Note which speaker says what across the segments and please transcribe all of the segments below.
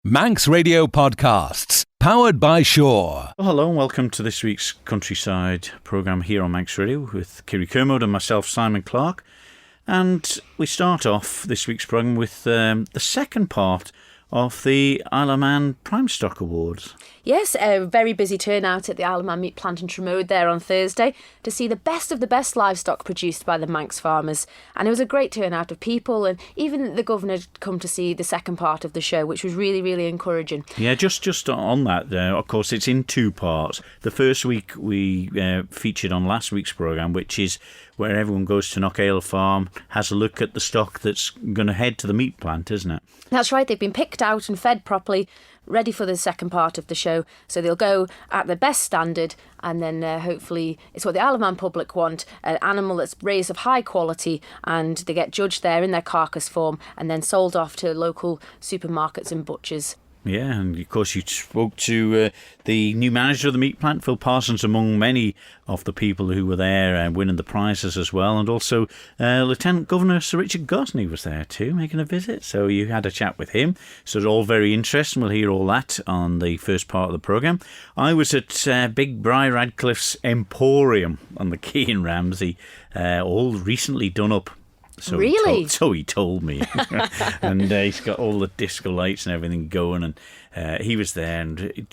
Speaker 1: Manx Radio Podcasts, powered by Shaw.
Speaker 2: Well, hello and welcome to this week's Countryside programme here on Manx Radio with Kiri Kermode and myself, Simon Clark. And we start off this week's programme with the second part of the Isle of Man Prime Stock Awards.
Speaker 3: Yes, a very busy turnout at the Isle of Man Meat Plant in Tramode there on Thursday to see the best of the best livestock produced by the Manx farmers. And it was a great turnout of people, and even the governor had come to see the second part of the show, which was really, really encouraging.
Speaker 2: Yeah, just on that, of course, it's in two parts. The first week we featured on last week's programme, which is where everyone goes to Knockale Farm, has a look at the stock that's going to head to the meat plant, isn't it?
Speaker 3: That's right, they've been picked out and fed properly, ready for the second part of the show. So they'll go at the best standard, and then hopefully it's what the Isle of Man public want, an animal that's raised of high quality, and they get judged there in their carcass form and then sold off to local supermarkets and butchers.
Speaker 2: Yeah, and of course you spoke to the new manager of the meat plant, Phil Parsons, among many of the people who were there winning the prizes as well, and also Lieutenant Governor Sir Richard Gosney was there too, making a visit, so you had a chat with him. So it's all very interesting. We'll hear all that on the first part of the programme. I was at Big Bry Radcliffe's Emporium on the Quay in Ramsey, all recently done up. So
Speaker 3: really?
Speaker 2: So he told me. And he's got all the disco lights and everything going, and he was there, and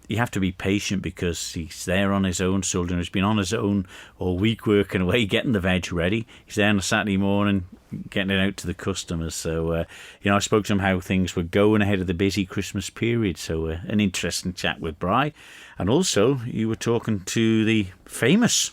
Speaker 2: you have to be patient because he's there on his own. Sullivan has been on his own all week working away, getting the veg ready. He's there on a Saturday morning, getting it out to the customers. So, I spoke to him how things were going ahead of the busy Christmas period. So an interesting chat with Bry. And also, you were talking to the famous...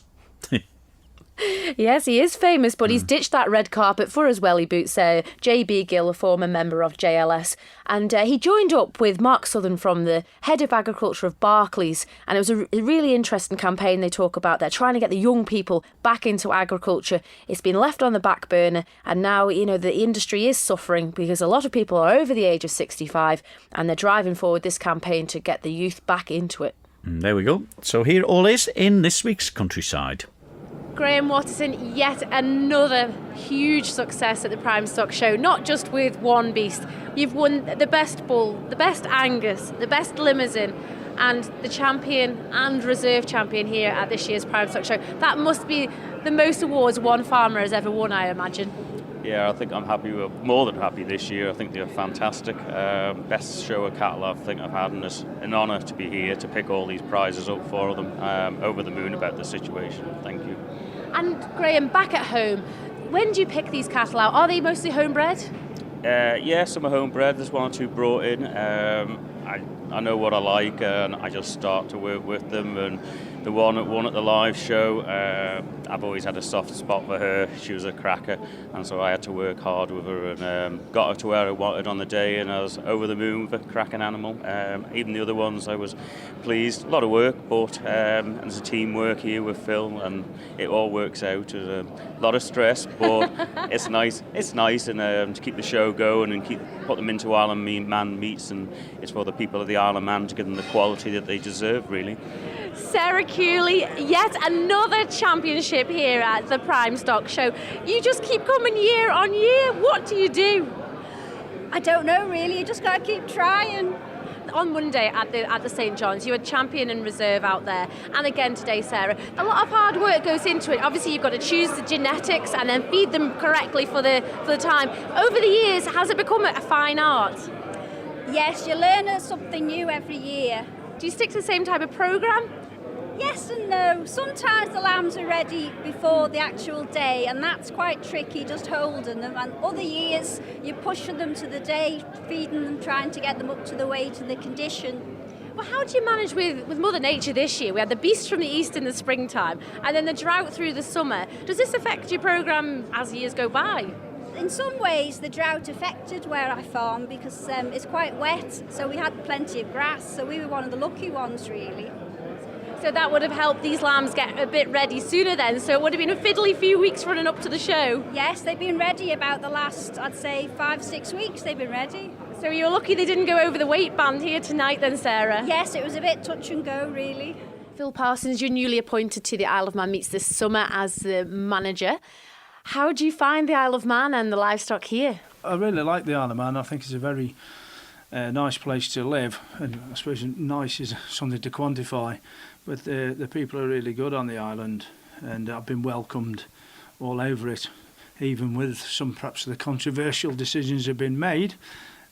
Speaker 3: Yes, he is famous, but he's ditched that red carpet for his welly boots. J.B. Gill, a former member of JLS, and he joined up with Mark Southern from the head of agriculture of Barclays, and it was a really interesting campaign they talk about. They're trying to get the young people back into agriculture. It's been left on the back burner, and now, the industry is suffering because a lot of people are over the age of 65, and they're driving forward this campaign to get the youth back into it.
Speaker 2: There we go. So here all is in this week's Countryside.
Speaker 3: Graham Watterson, yet another huge success at the Prime Stock Show, not just with one beast. You've won the best bull, the best Angus, the best Limousin, and the champion and reserve champion here at this year's Prime Stock Show. That must be the most awards one farmer has ever won, I imagine.
Speaker 4: Yeah, I think I'm happy, more than happy this year. I think they're fantastic. Best show of cattle I think I've had, and it's an honour to be here to pick all these prizes up for them. Over the moon about the situation. Thank you.
Speaker 3: And Graham, back at home, when do you pick these cattle out? Are they mostly homebred?
Speaker 4: Yeah, some are homebred. There's one or two brought in. I know what I like, and I just start to work with them. And the one that won at the live show, I've always had a soft spot for her. She was a cracker, and so I had to work hard with her and got her to where I wanted on the day, and I was over the moon with a cracking animal. Even the other ones, I was pleased. A lot of work, but and there's a teamwork here with Phil, and it all works out. There's a lot of stress, but it's nice. It's nice, and to keep the show going and put them into Isle of Man meats, and it's for the people of the Isle of Man to give them the quality that they deserve, really.
Speaker 3: Sarah Cooley, yet another championship here at the Prime Stock Show. You just keep coming year on year. What do you do?
Speaker 5: I don't know, really. You just got to keep trying.
Speaker 3: On Monday at the St John's, you had champion and reserve out there, and again today, Sarah. A lot of hard work goes into it. Obviously, you've got to choose the genetics and then feed them correctly for the time. Over the years, has it become a fine art?
Speaker 5: Yes, you learn something new every year.
Speaker 3: Do you stick to the same type of programme?
Speaker 5: Yes and no. Sometimes the lambs are ready before the actual day, and that's quite tricky, just holding them. And other years, you're pushing them to the day, feeding them, trying to get them up to the weight and the condition.
Speaker 3: Well, how do you manage with Mother Nature this year? We had the beast from the east in the springtime, and then the drought through the summer. Does this affect your programme as years go by?
Speaker 5: In some ways, the drought affected where I farm because it's quite wet, so we had plenty of grass, so we were one of the lucky ones, really.
Speaker 3: So that would have helped these lambs get a bit ready sooner then, so it would have been a fiddly few weeks running up to the show.
Speaker 5: Yes, they've been ready about the last, I'd say, 5-6 weeks they've been ready.
Speaker 3: So you're lucky they didn't go over the weight band here tonight then, Sarah?
Speaker 5: Yes, it was a bit touch and go, really.
Speaker 3: Phil Parsons, you're newly appointed to the Isle of Man Meats this summer as the manager. How do you find the Isle of Man and the livestock here?
Speaker 6: I really like the Isle of Man. I think it's a very a nice place to live, and I suppose nice is something to quantify, but the people are really good on the island, and I've been welcomed all over it, even with some perhaps the controversial decisions have been made.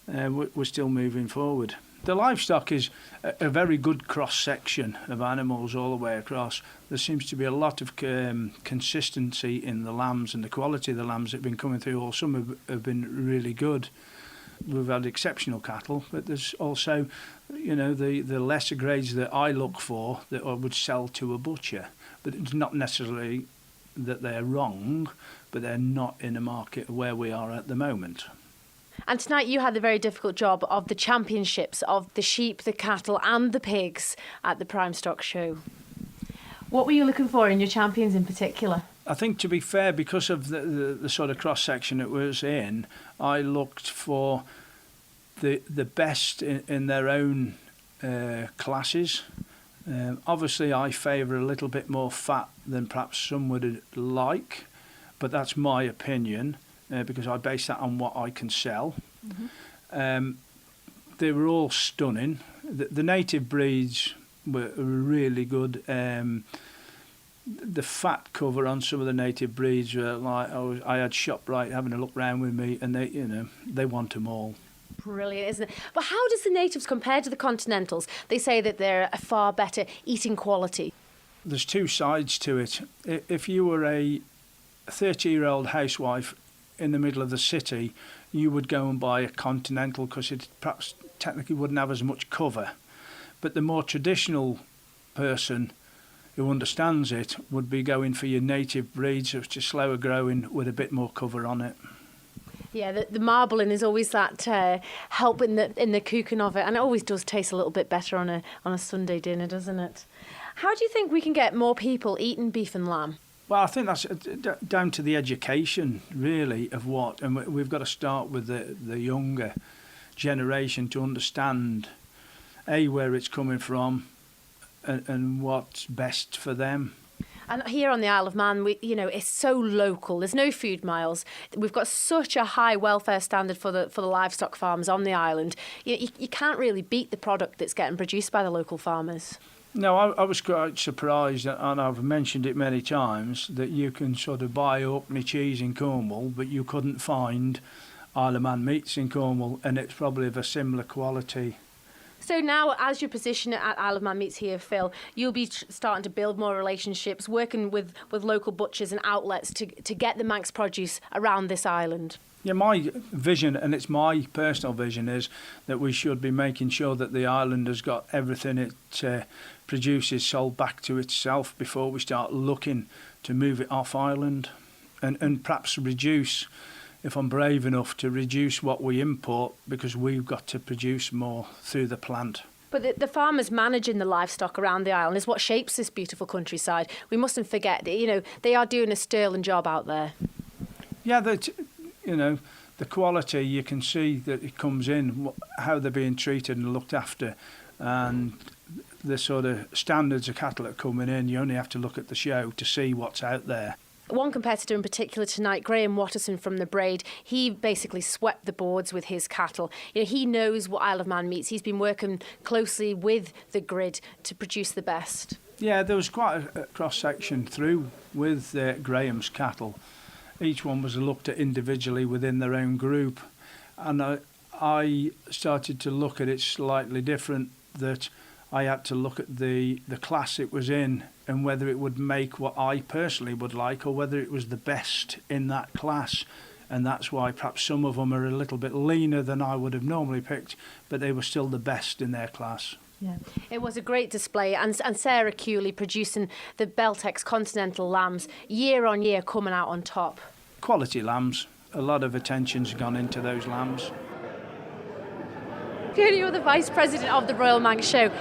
Speaker 6: We're still moving forward. The livestock is a very good cross-section of animals all the way across. There seems to be a lot of consistency in the lambs, and the quality of the lambs that have been coming through all summer have been really good. We've had exceptional cattle, but there's also, you know, the lesser grades that I look for that I would sell to a butcher. But it's not necessarily that they're wrong, but they're not in a market where we are at the moment.
Speaker 3: And tonight you had the very difficult job of the championships of the sheep, the cattle and the pigs at the Prime Stock Show. What were you looking for in your champions in particular?
Speaker 6: I think, to be fair, because of the sort of cross-section it was in, I looked for the best in their own classes. Obviously, I favour a little bit more fat than perhaps some would like, but that's my opinion. Because I base that on what I can sell. Mm-hmm. They were all stunning. The native breeds were really good. The fat cover on some of the native breeds were like, I had ShopRite having a look round with me, and they want them all.
Speaker 3: Brilliant, isn't it? But how does the natives compare to the continentals? They say that they're a far better eating quality.
Speaker 6: There's two sides to it. If you were a 30-year-old housewife in the middle of the city, you would go and buy a continental because it perhaps technically wouldn't have as much cover. But the more traditional person who understands it would be going for your native breeds, which are slower growing with a bit more cover on it.
Speaker 3: Yeah, the marbling is always that help in the cooking of it, and it always does taste a little bit better on a Sunday dinner, doesn't it? How do you think we can get more people eating beef and lamb?
Speaker 6: Well, I think that's down to the education, really, of what, and we've got to start with the younger generation to understand, where it's coming from and what's best for them.
Speaker 3: And here on the Isle of Man, it's so local. There's no food miles. We've got such a high welfare standard for the livestock farmers on the island. You can't really beat the product that's getting produced by the local farmers.
Speaker 6: No, I was quite surprised, and I've mentioned it many times, that you can sort of buy Orkney cheese in Cornwall, but you couldn't find Isle of Man meats in Cornwall, and it's probably of a similar quality.
Speaker 3: So now, as your position at Isle of Man Meats here, Phil, you'll be starting to build more relationships, working with local butchers and outlets to get the Manx produce around this island.
Speaker 6: Yeah, my vision, and it's my personal vision, is that we should be making sure that the island has got everything it produces sold back to itself before we start looking to move it off island, and perhaps reduce, if I'm brave enough, to reduce what we import, because we've got to produce more through the plant.
Speaker 3: But the farmers managing the livestock around the island is what shapes this beautiful countryside. We mustn't forget that, they are doing a sterling job out there.
Speaker 6: Yeah, the quality, you can see that it comes in, how they're being treated and looked after, and the sort of standards of cattle that are coming in. You only have to look at the show to see what's out there.
Speaker 3: One competitor in particular tonight, Graham Watterson from the Braid, he basically swept the boards with his cattle. He knows what Isle of Man meats. He's been working closely with the grid to produce the best. Yeah,
Speaker 6: there was quite a cross-section through with Graham's cattle. Each one was looked at individually within their own group, and I started to look at it slightly different, that I had to look at the class it was in and whether it would make what I personally would like, or whether it was the best in that class. And that's why perhaps some of them are a little bit leaner than I would have normally picked, but they were still the best in their class.
Speaker 3: Yeah, it was a great display, and Sarah Cooley producing the Beltex Continental lambs year on year, coming out on top.
Speaker 6: Quality lambs. A lot of attention's gone into those lambs.
Speaker 3: Fiona, you're the Vice President of the Royal Manx Show.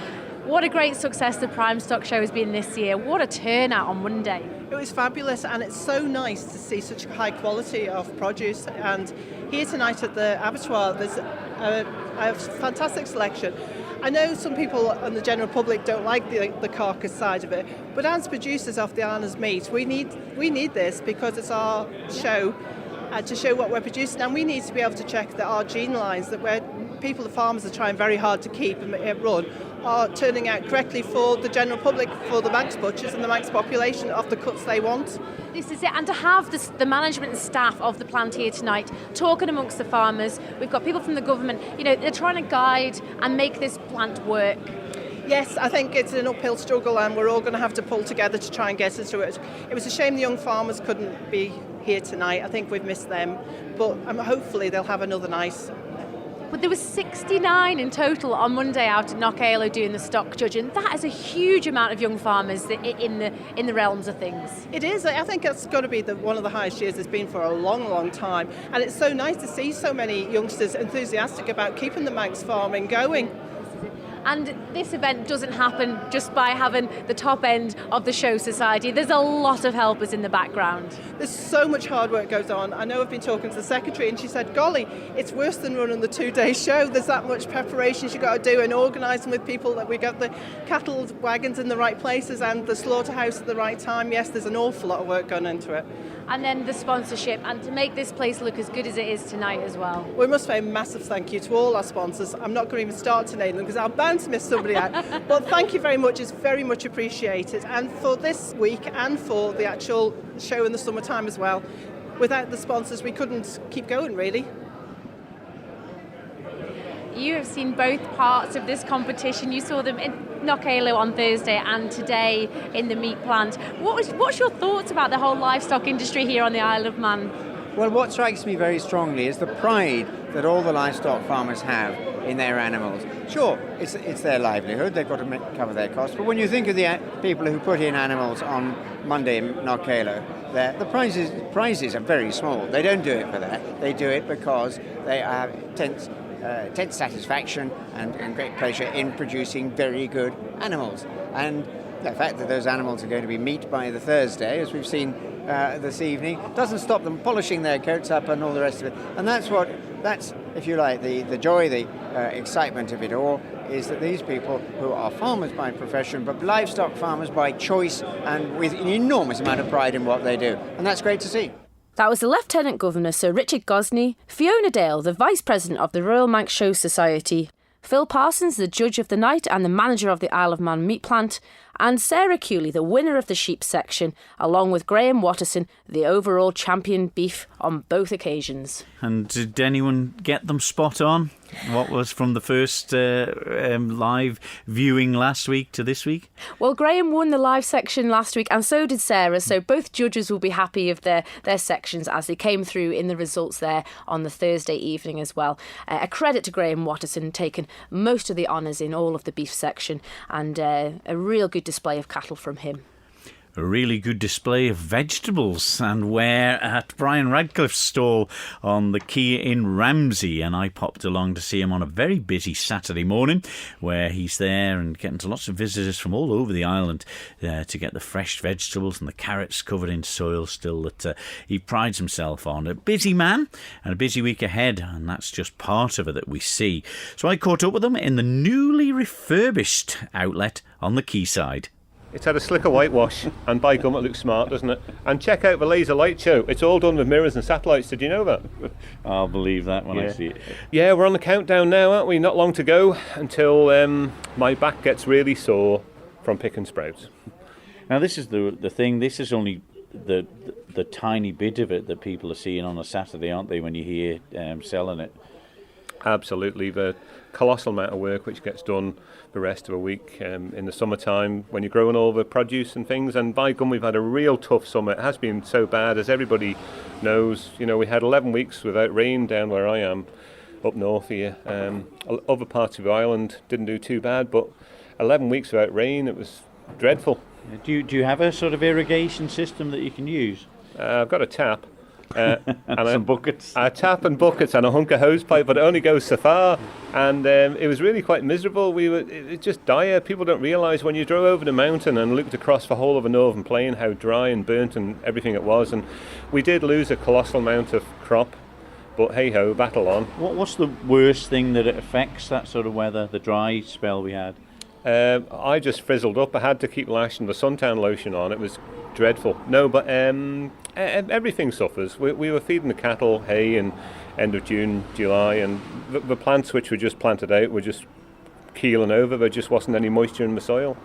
Speaker 3: What a great success the Prime Stock Show has been this year. What a turnout on Monday.
Speaker 7: It was fabulous, and it's so nice to see such high quality of produce. And here tonight at the abattoir, there's a fantastic selection. I know some people and the general public don't like the carcass side of it, but as producers of the Island's meat, we need this because it's our show to show what we're producing, and we need to be able to check that our gene lines, that people, the farmers, are trying very hard to keep and run, are turning out correctly for the general public, for the Manx butchers and the Manx population of the cuts they want.
Speaker 3: This is it, and to have the management and staff of the plant here tonight talking amongst the farmers. We've got people from the government, they're trying to guide and make this plant work.
Speaker 7: Yes, I think it's an uphill struggle and we're all going to have to pull together to try and get us through it. It was a shame the young farmers couldn't be here tonight. I think we've missed them, but hopefully they'll have another nice.
Speaker 3: But there was 69 in total on Monday out at Knockalo doing the stock judging. That is a huge amount of young farmers in the realms of things.
Speaker 7: It is. I think it's got to be one of the highest years it's been for a long, long time. And it's so nice to see so many youngsters enthusiastic about keeping the Manx farming going.
Speaker 3: And this event doesn't happen just by having the top end of the show society. There's a lot of helpers in the background.
Speaker 7: There's so much hard work goes on. I know I've been talking to the secretary and she said, golly, it's worse than running the 2-day show. There's that much preparations you've got to do and organising with people, that we got the cattle wagons in the right places and the slaughterhouse at the right time. Yes, there's an awful lot of work going into it.
Speaker 3: And then the sponsorship, and to make this place look as good as it is tonight as well.
Speaker 7: We must say a massive thank you to all our sponsors. I'm not going to even start to name them because I'm bound to miss somebody out. But thank you very much. It's very much appreciated. And for this week and for the actual show in the summertime as well, without the sponsors we couldn't keep going really.
Speaker 3: You have seen both parts of this competition. You saw them in Knockalo on Thursday and today in the meat plant. What's your thoughts about the whole livestock industry here on the Isle of Man?
Speaker 8: Well, what strikes me very strongly is the pride that all the livestock farmers have in their animals. Sure, it's their livelihood, they've got to cover their costs, but when you think of the people who put in animals on Monday in Knockalo, the prizes are very small. They don't do it for that. They do it because they have intense satisfaction and great pleasure in producing very good animals. And the fact that those animals are going to be meat by the Thursday, as we've seen this evening, doesn't stop them polishing their coats up and all the rest of it. And that's if you like, the joy, the excitement of it all, is that these people who are farmers by profession, but livestock farmers by choice and with an enormous amount of pride in what they do. And that's great to see.
Speaker 3: That was the Lieutenant Governor Sir Richard Gosney, Fiona Dale, the Vice President of the Royal Manx Show Society, Phil Parsons, the Judge of the Night and the Manager of the Isle of Man meat plant, and Sarah Cooley, the winner of the sheep section, along with Graham Watterson, the overall champion beef on both occasions.
Speaker 2: And did anyone get them spot on? What was from the first live viewing last week to this week?
Speaker 3: Well, Graham won the live section last week and so did Sarah, so both judges will be happy of their sections as they came through in the results there on the Thursday evening as well. A credit to Graham Watterson, taking most of the honours in all of the beef section, and a real good display of cattle from him.
Speaker 2: A really good display of vegetables, and we're at Brian Radcliffe's stall on the quay in Ramsey, and I popped along to see him on a very busy Saturday morning where he's there and getting to lots of visitors from all over the island to get the fresh vegetables and the carrots covered in soil still that he prides himself on. A busy man and a busy week ahead, and that's just part of it that we see. So I caught up with him in the newly refurbished outlet on the quayside.
Speaker 9: It's had a slicker whitewash, and by gum it looks smart, doesn't it? And check out the laser light show. It's all done with mirrors and satellites. Did you know that?
Speaker 2: I'll believe that when I see it.
Speaker 9: Yeah, we're on the countdown now, aren't we? Not long to go until my back gets really sore from picking sprouts.
Speaker 2: Now this is the thing. This is only the tiny bit of it that people are seeing on a Saturday, aren't they? When you hear selling it.
Speaker 9: Absolutely, the colossal amount of work which gets done the rest of a week in the summertime when you're growing all the produce and things. And by gum, we've had a real tough summer. It has been so bad, as everybody knows. You know, we had 11 weeks without rain down where I am, up north here. Other parts of the island didn't do too bad, but 11 weeks without rain, it was dreadful.
Speaker 2: Do you have a sort of irrigation system that you can use?
Speaker 9: I've got a tap.
Speaker 2: And some buckets.
Speaker 9: A tap and buckets and a hunk of hose pipe, but it only goes so far. And it was really quite miserable. It's just dire. People don't realise when you drove over the mountain and looked across the whole of the Northern Plain how dry and burnt and everything it was. And we did lose a colossal amount of crop, but hey ho, battle on.
Speaker 2: What's the worst thing that it affects, that sort of weather, the dry spell we had?
Speaker 9: I just frizzled up. I had to keep lashing the suntan lotion on. It was dreadful. No, but everything suffers. We were feeding the cattle hay in end of June, July, and the plants which were just planted out were just keeling over. There just wasn't any moisture in the soil.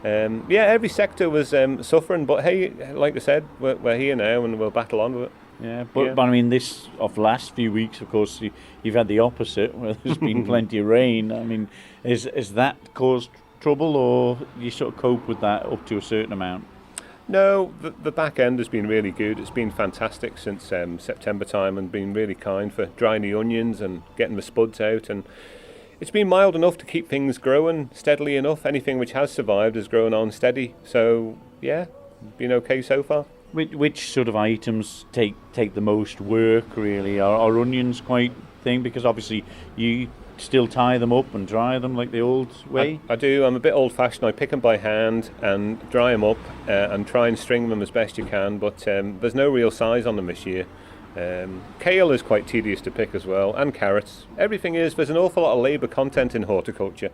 Speaker 9: Every sector was suffering, but hey, like I said, we're here now and we'll battle on with it.
Speaker 2: Yeah, but I mean, this of last few weeks, of course, you've had the opposite, where there's been plenty of rain. I mean, is that caused trouble, or you sort of cope with that up to a certain amount?
Speaker 9: No, the back end has been really good. It's been fantastic since September time, and been really kind for drying the onions and getting the spuds out, and it's been mild enough to keep things growing steadily enough. Anything which has survived has grown on steady. So yeah, been okay so far.
Speaker 2: Which sort of items take the most work, really? Are onions quite thing? Because obviously you still tie them up and dry them like the old way?
Speaker 9: I do. I'm a bit old-fashioned. I pick them by hand and dry them up and try and string them as best you can, but there's no real size on them this year. Kale is quite tedious to pick as well, and carrots. Everything is. There's an awful lot of labour content in horticulture.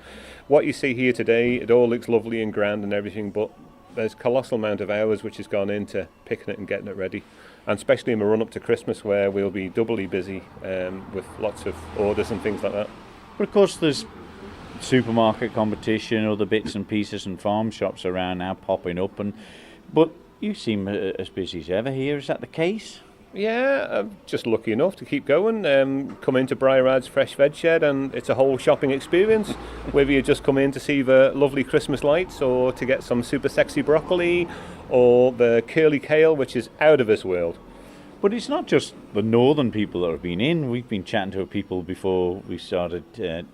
Speaker 9: What you see here today, it all looks lovely and grand and everything, but there's a colossal amount of hours which has gone into picking it and getting it ready, and especially in the run up to Christmas, where we'll be doubly busy with lots of orders and things like that.
Speaker 2: But of course there's supermarket competition, other bits and pieces and farm shops around now popping up, but you seem as busy as ever here. Is that the case?
Speaker 9: Yeah, I'm just lucky enough to keep going. Come into Briar Rad's Fresh Veg Shed and it's a whole shopping experience. Whether you just come in to see the lovely Christmas lights, or to get some super sexy broccoli, or the curly kale, which is out of this world.
Speaker 2: But it's not just the northern people that have been in. We've been chatting to people before we started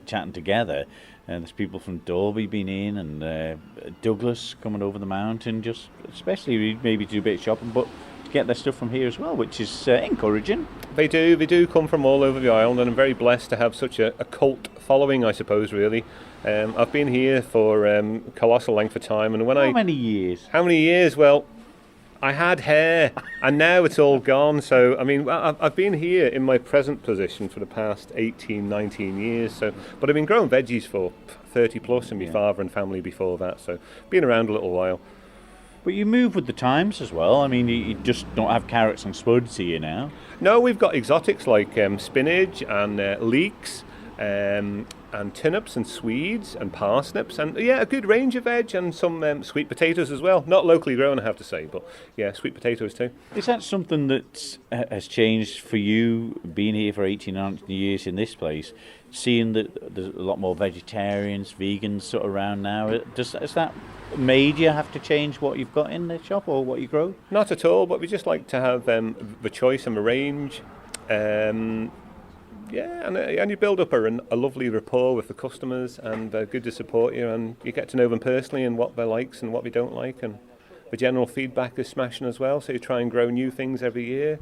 Speaker 2: chatting together. And there's people from Dalby been in, and Douglas coming over the mountain, just especially maybe to do a bit of shopping, but to get their stuff from here as well, which is encouraging.
Speaker 9: They do come from all over the island, and I'm very blessed to have such a cult following, I suppose, really. I've been here for a colossal length of time, and
Speaker 2: How many years?
Speaker 9: How many years? Well, I had hair, and now it's all gone. So, I mean, I've been here in my present position for the past 18, 19 years. So, but I've been growing veggies for 30 plus, and my father and family before that. So, been around a little while.
Speaker 2: But you move with the times as well. I mean, you just don't have carrots and spuds here now.
Speaker 9: No, we've got exotics like spinach and leeks, and turnips and swedes and parsnips, and a good range of veg, and some sweet potatoes as well. Not locally grown, I have to say, but yeah, sweet potatoes too.
Speaker 2: Is that something that has changed for you, being here for 18, 19 years in this place, seeing that there's a lot more vegetarians, vegans sort of around now? Has that made you have to change what you've got in the shop or what you grow?
Speaker 9: Not at all, but we just like to have the choice and the range. And you build up a lovely rapport with the customers, and they're good to support you, and you get to know them personally and what they likes and what they don't like, and the general feedback is smashing as well, so you try and grow new things every year,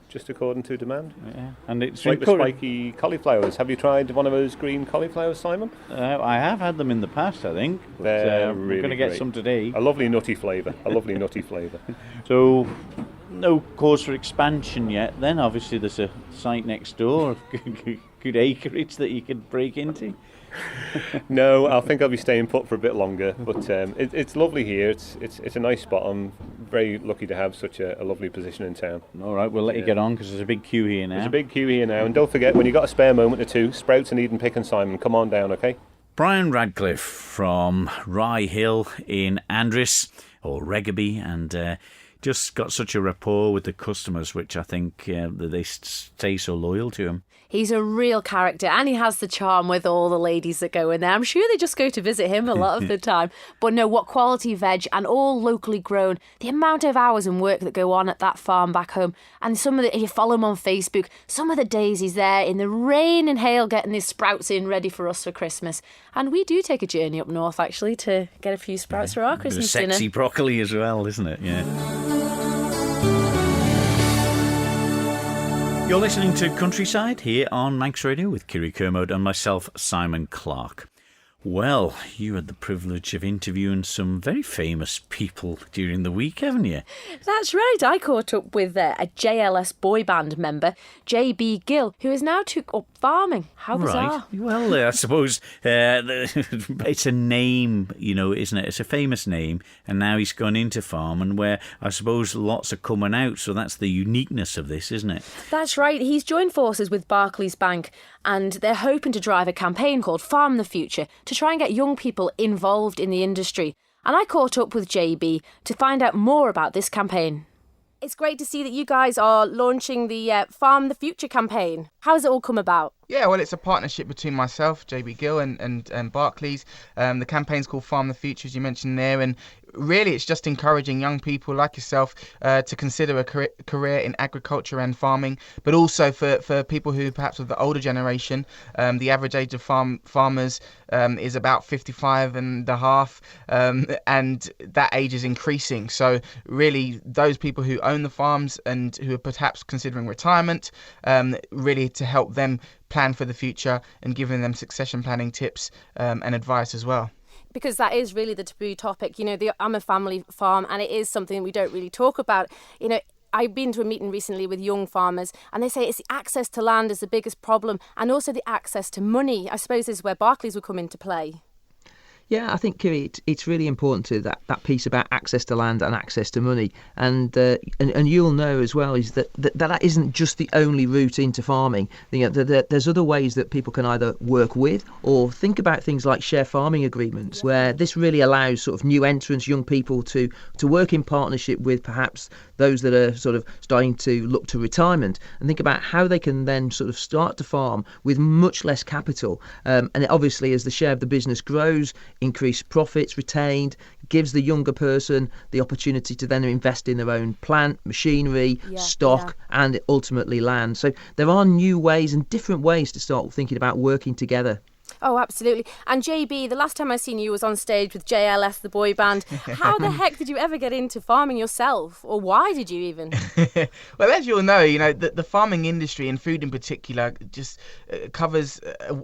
Speaker 9: just according to demand.
Speaker 2: Yeah, and it's
Speaker 9: like the spiky cauliflowers. Have you tried one of those green cauliflowers, Simon?
Speaker 2: I have had them in the past, I think. But,
Speaker 9: they're really
Speaker 2: we're going to get
Speaker 9: great.
Speaker 2: some today.
Speaker 9: A lovely nutty flavour.
Speaker 2: So, no cause for expansion yet. Then obviously there's a site next door, good acreage that you could break into.
Speaker 9: No, I think I'll be staying put for a bit longer, but it's lovely here. It's a nice spot. I'm very lucky to have such a lovely position in town.
Speaker 2: All right, we'll let you get on, because there's a big queue here now.
Speaker 9: There's a big queue here now, and don't forget, when you've got a spare moment or two, Sprouts and Eden Pick and Simon, come on down, okay?
Speaker 2: Brian Radcliffe from Rye Hill in Andres, or Reggaby, and just got such a rapport with the customers, which I think that they stay so loyal to him.
Speaker 3: He's a real character, and he has the charm with all the ladies that go in there. I'm sure they just go to visit him a lot of the time. But no, what quality veg, and all locally grown. The amount of hours and work that go on at that farm back home. And if you follow him on Facebook, some of the days he's there in the rain and hail getting his sprouts in ready for us for Christmas. And we do take a journey up north, actually, to get a few sprouts for our Christmas dinner.
Speaker 2: Sexy broccoli as well, isn't it? Yeah. You're listening to Countryside here on Manx Radio with Kiri Kermode and myself, Simon Clark. Well, you had the privilege of interviewing some very famous people during the week, haven't you?
Speaker 3: That's right. I caught up with a JLS boy band member, JB Gill, who has now took up farming. How bizarre.
Speaker 2: Right. Well, I suppose it's a name, isn't it? It's a famous name, and now he's gone into farming where I suppose lots are coming out, so that's the uniqueness of this, isn't it?
Speaker 3: That's right. He's joined forces with Barclays Bank, and they're hoping to drive a campaign called Farm the Future to try and get young people involved in the industry. And I caught up with JB to find out more about this campaign. It's great to see that you guys are launching the Farm the Future campaign. How has it all come about?
Speaker 10: Yeah, well, it's a partnership between myself, JB Gill, and Barclays. The campaign's called Farm the Future, as you mentioned there, and really it's just encouraging young people like yourself to consider a career in agriculture and farming, but also for people who perhaps of the older generation. The average age of farmers is about 55 and a half, and that age is increasing. So really those people who own the farms and who are perhaps considering retirement, really to help them plan for the future and giving them succession planning tips and advice as well.
Speaker 3: Because that is really the taboo topic. I'm a family farm, and it is something we don't really talk about. I've been to a meeting recently with young farmers, and they say it's the access to land is the biggest problem, and also the access to money. I suppose is where Barclays would come into play.
Speaker 11: Yeah, I think, Kiri, it's really important to that piece about access to land and access to money, and you'll know as well is that isn't just the only route into farming. There's other ways that people can either work with or think about things like share farming agreements, where this really allows sort of new entrants, young people to work in partnership with perhaps those that are sort of starting to look to retirement, and think about how they can then sort of start to farm with much less capital. And obviously, as the share of the business grows, increased profits retained, gives the younger person the opportunity to then invest in their own plant, machinery, stock, and ultimately land. So there are new ways and different ways to start thinking about working together.
Speaker 3: Oh, absolutely. And JB, the last time I seen you was on stage with JLS, the boy band. How the heck did you ever get into farming yourself? Or why did you even?
Speaker 10: Well, as you'll know, the farming industry and food in particular just covers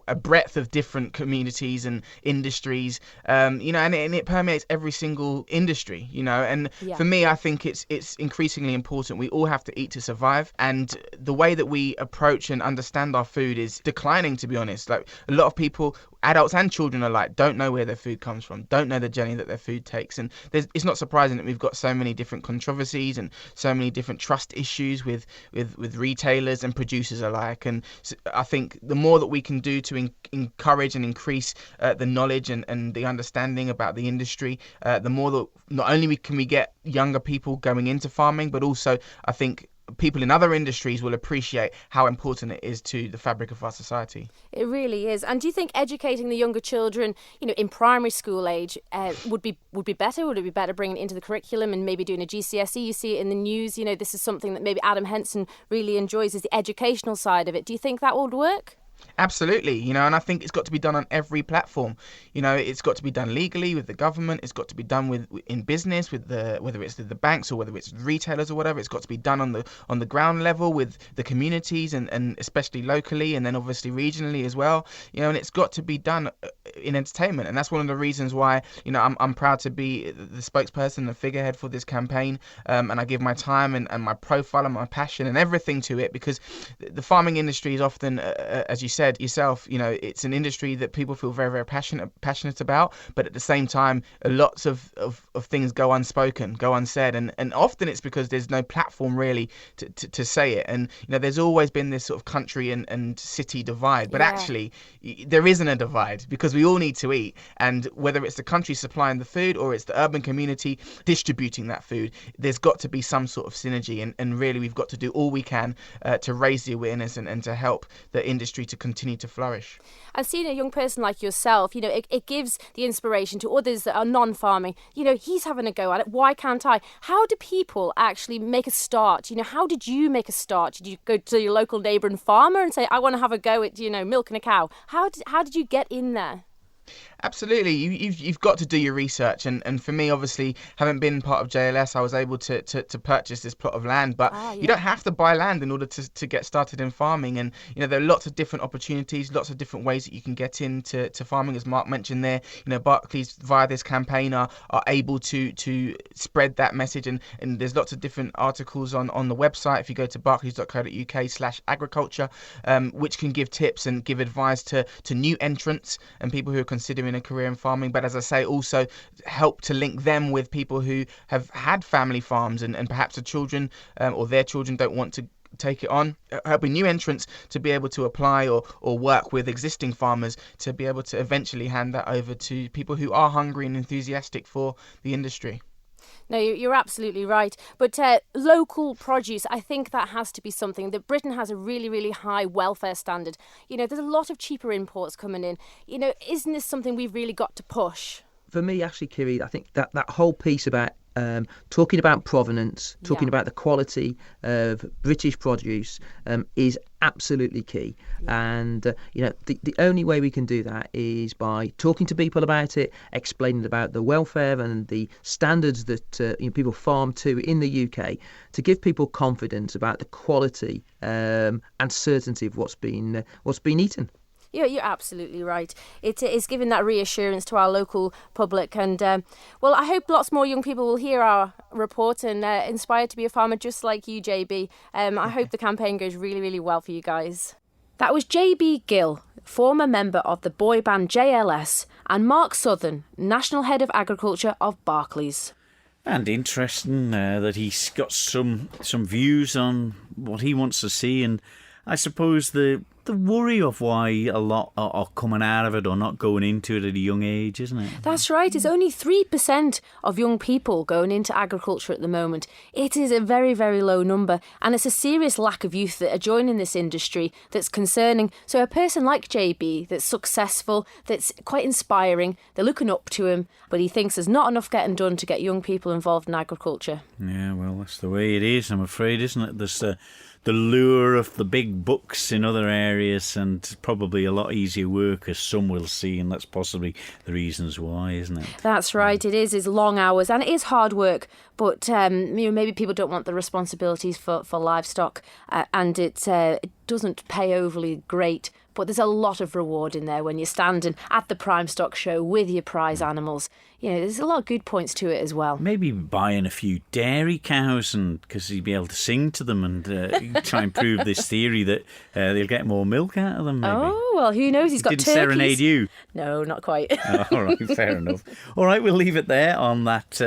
Speaker 10: a breadth of different communities and industries, and it permeates every single industry, and for me, I think it's increasingly important. We all have to eat to survive, and the way that we approach and understand our food is declining, to be honest. Like a lot of people, adults and children alike, don't know where their food comes from, don't know the journey that their food takes, and it's not surprising that we've got so many different controversies and so many different trust issues with retailers and producers alike. And so I think the more that we can do to encourage and increase the knowledge and the understanding about the industry, the more that not only can we get younger people going into farming, but also I think people in other industries will appreciate how important it is to the fabric of our society.
Speaker 3: It really is. And do you think educating the younger children, in primary school age, would be better? Would it be better bringing it into the curriculum and maybe doing a GCSE? You see it in the news. This is something that maybe Adam Henson really enjoys, is the educational side of it. Do you think that would work?
Speaker 10: Absolutely, and I think it's got to be done on every platform. It's got to be done legally with the government. It's got to be done in business with whether it's the banks or whether it's retailers or whatever. It's got to be done on the ground level with the communities and especially locally, and then obviously regionally as well. And it's got to be done in entertainment, and that's one of the reasons why I'm proud to be the spokesperson, the figurehead for this campaign, and I give my time and my profile and my passion and everything to it, because the farming industry is often, as you said yourself, it's an industry that people feel very, very passionate about, but at the same time, lots of things go unspoken, go unsaid, and often it's because there's no platform really to say it. And there's always been this sort of country and city divide, but actually there isn't a divide, because we all need to eat, and whether it's the country supplying the food or it's the urban community distributing that food, there's got to be some sort of synergy, and really we've got to do all we can to raise the awareness and to help the industry to continue to flourish.
Speaker 3: And seeing a young person like yourself, it gives the inspiration to others that are non-farming. He's having a go at it. Why can't I? How do people actually make a start? How did you make a start? Did you go to your local neighbour and farmer and say, I want to have a go at, milking a cow? How did you get in there?
Speaker 10: Absolutely, you've got to do your research, and for me, obviously, having been part of JLS, I was able to purchase this plot of land. But you don't have to buy land in order to get started in farming, and there are lots of different opportunities, lots of different ways that you can get into farming, as Mark mentioned there. Barclays via this campaign are able to spread that message, and there's lots of different articles on the website. If you go to barclays.co.uk/agriculture, which can give tips and give advice to new entrants and people who are considering a career in farming, but as I say, also help to link them with people who have had family farms and perhaps the children or their children don't want to take it on, helping new entrants to be able to apply or work with existing farmers to be able to eventually hand that over to people who are hungry and enthusiastic for the industry.
Speaker 3: No, you're absolutely right. But local produce, I think that has to be something that Britain has a really, really high welfare standard. There's a lot of cheaper imports coming in. Isn't this something we've really got to push?
Speaker 11: For me, actually, Kiri, I think that whole piece about talking about provenance, talking about the quality of British produce is absolutely key. And the only way we can do that is by talking to people about it, explaining about the welfare and the standards that people farm to in the UK, to give people confidence about the quality and certainty of what's been eaten.
Speaker 3: Yeah, you're absolutely right. It is giving that reassurance to our local public. And, I hope lots more young people will hear our report and inspired to be a farmer just like you, JB. I hope the campaign goes really, really well for you guys. That was JB Gill, former member of the boy band JLS, and Mark Southern, National Head of Agriculture of Barclays.
Speaker 2: And interesting that he's got some views on what he wants to see, and I suppose the worry of why a lot are coming out of it or not going into it at a young age, isn't it?
Speaker 3: That's right. It's only 3% of young people going into agriculture at the moment. It is a very, very low number, and it's a serious lack of youth that are joining this industry that's concerning. So a person like JB that's successful, that's quite inspiring, they're looking up to him, but he thinks there's not enough getting done to get young people involved in agriculture.
Speaker 2: Yeah, well, that's the way it is, I'm afraid, isn't it? There's the lure of the big bucks in other areas and probably a lot easier work, as some will see, and that's possibly the reasons why, isn't it?
Speaker 3: That's right, it is. It's long hours and it is hard work, but maybe people don't want the responsibilities for livestock and it doesn't pay overly great. But there's a lot of reward in there when you're standing at the Prime Stock Show with your prize animals. There's a lot of good points to it as well.
Speaker 2: Maybe buying a few dairy cows, and because you'd be able to sing to them and try and prove this theory that they'll get more milk out of them. Maybe.
Speaker 3: Oh, well, who knows? He's got
Speaker 2: Didn't
Speaker 3: turkeys.
Speaker 2: Serenade you?
Speaker 3: No, not quite.
Speaker 2: All right, fair enough. All right, we'll leave it there on that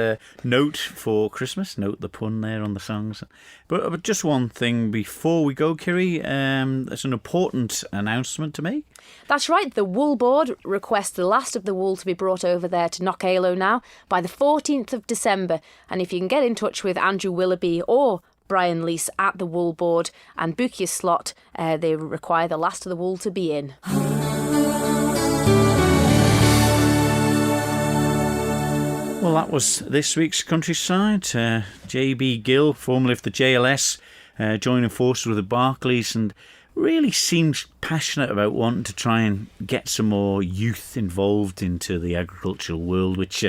Speaker 2: note for Christmas. Note the pun there on the songs. But just one thing before we go, Kiri. There's an important announcement to make.
Speaker 3: That's right. The Wool Board requests the last of the wool to be brought over there to Knockaloe now by the 14th of December. And if you can get in touch with Andrew Willoughby or Brian Leese at the Wool Board and book your slot, they require the last of the wool to be in.
Speaker 2: Well, that was this week's Countryside. JB Gill, formerly of the JLS, joining forces with the Barclays, and really seems passionate about wanting to try and get some more youth involved into the agricultural world, which,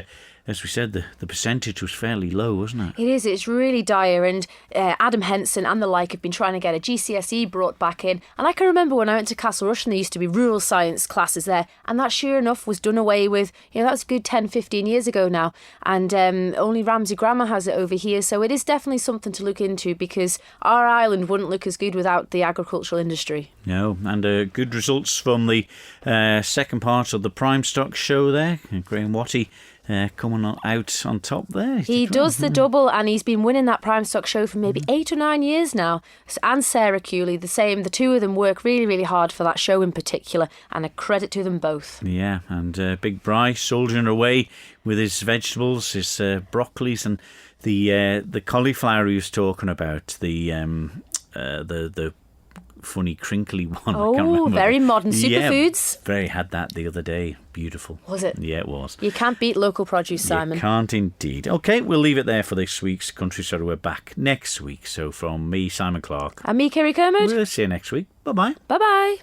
Speaker 2: as we said, the percentage was fairly low, wasn't it?
Speaker 3: It is. It's really dire. And Adam Henson and the like have been trying to get a GCSE brought back in. And I can remember when I went to Castle Rushen, there used to be rural science classes there. And that, sure enough, was done away with. That was a good 10, 15 years ago now. And only Ramsey Grammar has it over here. So it is definitely something to look into, because our island wouldn't look as good without the agricultural industry.
Speaker 2: No, and good results from the second part of the Prime Stock Show there. Graham Watty coming out on top there.
Speaker 3: He does the double, and he's been winning that Prime Stock Show for maybe 8 or 9 years now. And Sarah Cooley, the same. The two of them work really, really hard for that show in particular, and a credit to them both.
Speaker 2: Yeah, and Big Bry soldiering away with his vegetables, his broccolis, and the cauliflower he was talking about, the funny crinkly one.
Speaker 3: Oh,
Speaker 2: I can't remember.
Speaker 3: Very modern superfoods.
Speaker 2: Yeah, very had that the other day. Beautiful.
Speaker 3: Was it?
Speaker 2: Yeah, it was.
Speaker 3: You can't beat local produce, Simon.
Speaker 2: You can't indeed. OK, we'll leave it there for this week's Countryside. We're back next week. So from me, Simon Clark.
Speaker 3: And me, Kiri Kermode.
Speaker 2: We'll see you next week. Bye-bye.
Speaker 3: Bye-bye.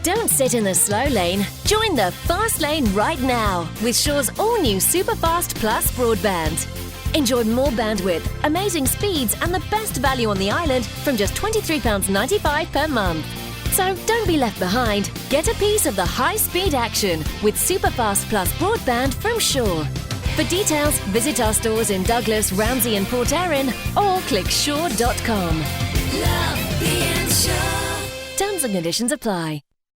Speaker 12: Don't sit in the slow lane. Join the fast lane right now with Shaw's all-new Superfast Plus broadband. Enjoy more bandwidth, amazing speeds and the best value on the island from just £23.95 per month. So don't be left behind. Get a piece of the high-speed action with Superfast Plus broadband from Shaw. For details, visit our stores in Douglas, Ramsey and Port Erin or click shaw.com. Love being Shaw. Terms and conditions apply.